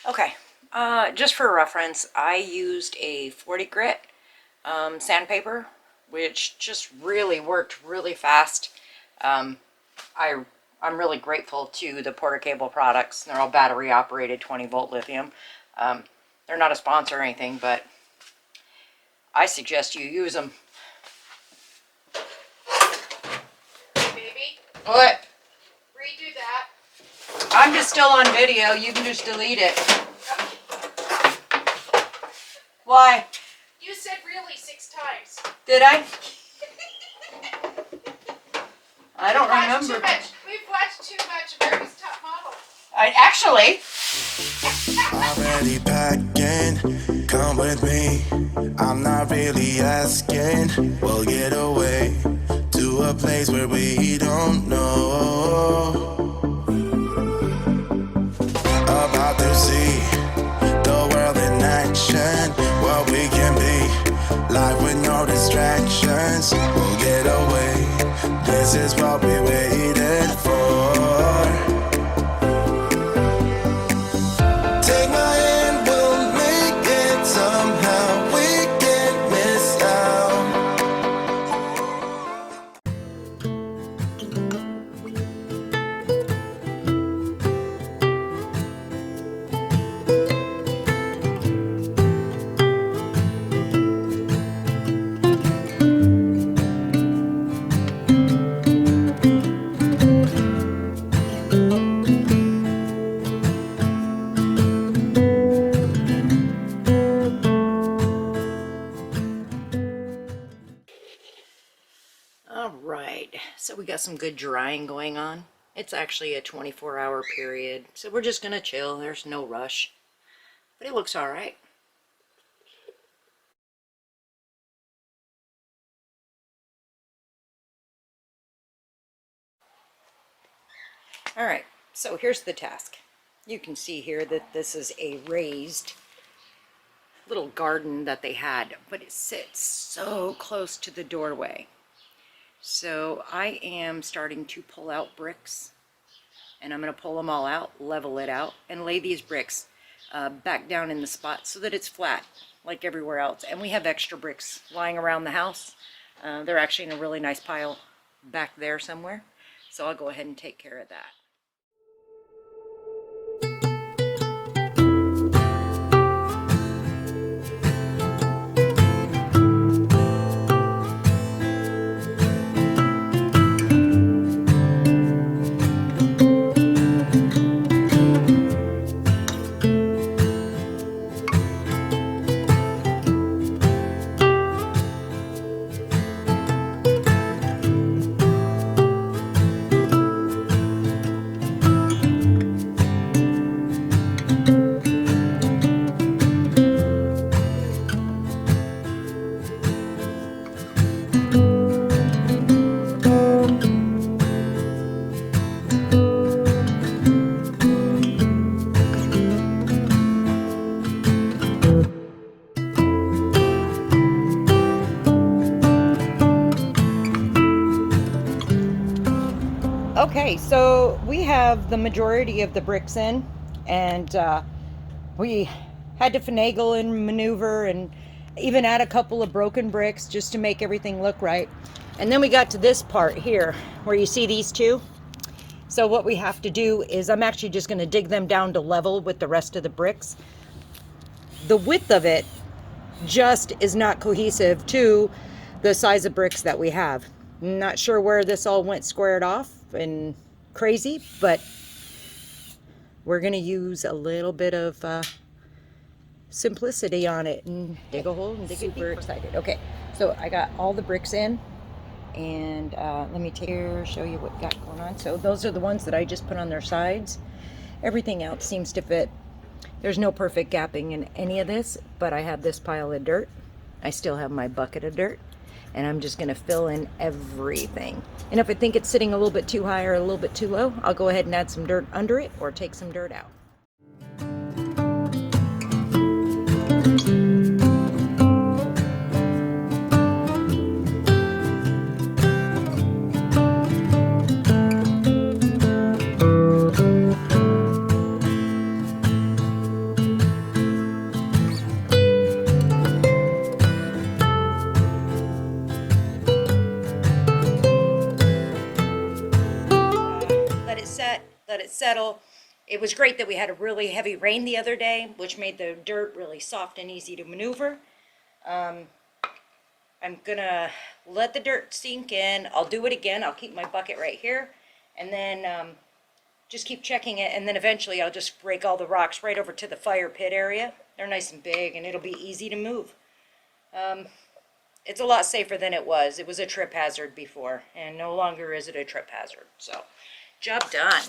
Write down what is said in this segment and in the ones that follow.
Okay, just for reference, I used a 40 grit sandpaper, which just really worked really fast. Um, I'm really grateful to the Porter Cable products. They're all battery operated 20-volt lithium. They're not a sponsor or anything, but I suggest you use them. Baby, What? redo that. I'm just still on video. You can just delete it. Why? You said really 6 times. Did I? I don't remember. We've watched too much America's Top Model. I actually. Already packing, come with me. I'm not really asking. We'll get away to a place where we don't know. About to see the world in action, what we can be. Life with no distractions. We'll get away. This is what we waited for. Take my hand, we'll make it somehow. We can't miss out. All right, so we got some good drying going on. It's actually a 24-hour period, so we're just gonna chill. There's no rush, but it looks all right. All right, so here's the task. You can see here that this is a raised little garden that they had, but it sits so close to the doorway. So I am starting to pull out bricks, and I'm going to pull them all out, level it out, and lay these bricks back down in the spot so that it's flat like everywhere else. And we have extra bricks lying around the house. They're actually in a really nice pile back there somewhere. So I'll go ahead and take care of that. Okay, so we have the majority of the bricks in, and we had to finagle and maneuver and even add a couple of broken bricks just to make everything look right. And then we got to this part here where you see these two. So what we have to do is I'm actually just going to dig them down to level with the rest of the bricks. The width of it just is not cohesive to the size of bricks that we have. Not sure where this all went squared off and crazy, but we're going to use a little bit of simplicity on it and dig a hole and dig it. Super excited. Okay, so I got all the bricks in, and let me take here, show you what we got going on. So those are the ones that I just put on their sides. Everything else seems to fit. There's no perfect gapping in any of this, but I have this pile of dirt. I still have my bucket of dirt, and I'm just going to fill in everything. And if I think it's sitting a little bit too high or a little bit too low, I'll go ahead and add some dirt under it or take some dirt out. settle. It was great that we had a really heavy rain the other day, which made the dirt really soft and easy to maneuver. I'm gonna let the dirt sink in. I'll do it again. I'll keep my bucket right here, and then just keep checking it, and then eventually I'll just rake all the rocks right over to the fire pit area. They're nice and big, and it'll be easy to move. It's a lot safer than it was. It was a trip hazard before, and no longer is it a trip hazard. So, job done.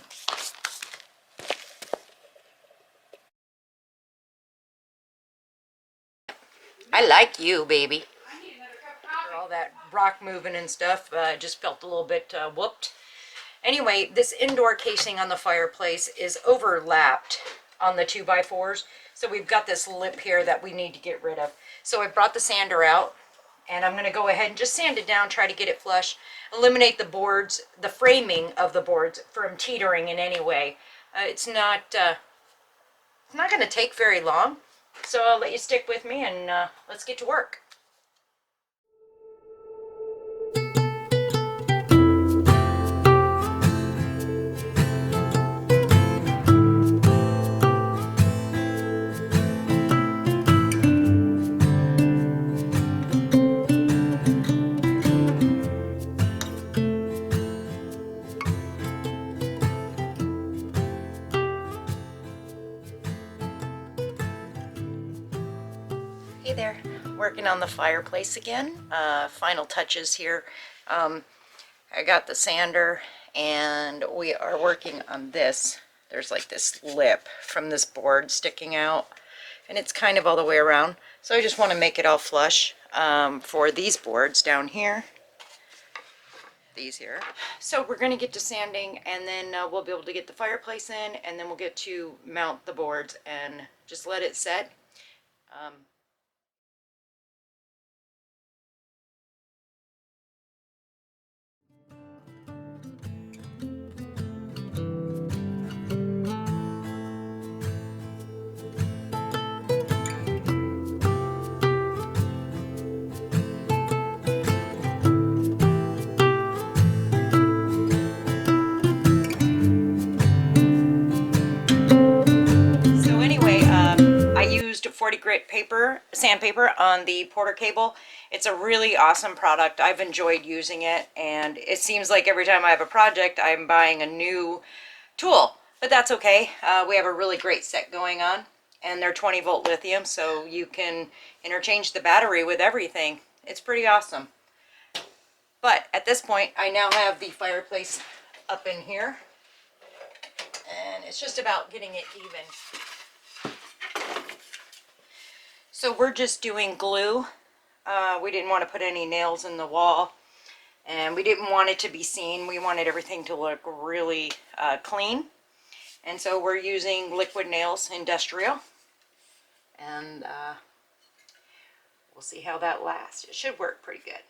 I like you, baby. I need another cup of coffee. All that rock moving and stuff, just felt a little bit whooped. Anyway, this indoor casing on the fireplace is overlapped on the 2x4s. So we've got this lip here that we need to get rid of. So I brought the sander out, and I'm going to go ahead and just sand it down, try to get it flush, eliminate the boards, the framing of the boards from teetering in any way. It's not going to take very long. So I'll let you stick with me, and let's get to work. Hey there, working on the fireplace again. Final touches here. I got the sander, and we are working on this. There's like this lip from this board sticking out, and it's kind of all the way around. So I just want to make it all flush for these boards down here. These here. So we're going to get to sanding, and then we'll be able to get the fireplace in, and then we'll get to mount the boards and just let it set. So anyway, I used 40 grit paper, sandpaper on the Porter cable. It's a really awesome product. I've enjoyed using it, and it seems like every time I have a project, I'm buying a new tool, but that's okay. We have a really great set going on, and they're 20-volt lithium, so you can interchange the battery with everything. It's pretty awesome. But at this point, I now have the fireplace up in here, and it's just about getting it even. So we're just doing glue. We didn't want to put any nails in the wall, and we didn't want it to be seen. We wanted everything to look really clean, and so we're using liquid nails, industrial, and we'll see how that lasts. It should work pretty good.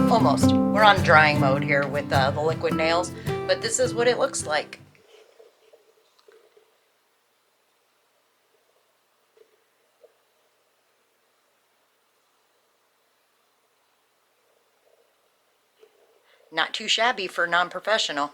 Almost. We're on drying mode here with the liquid nails, but this is what it looks like. Not too shabby for non-professional.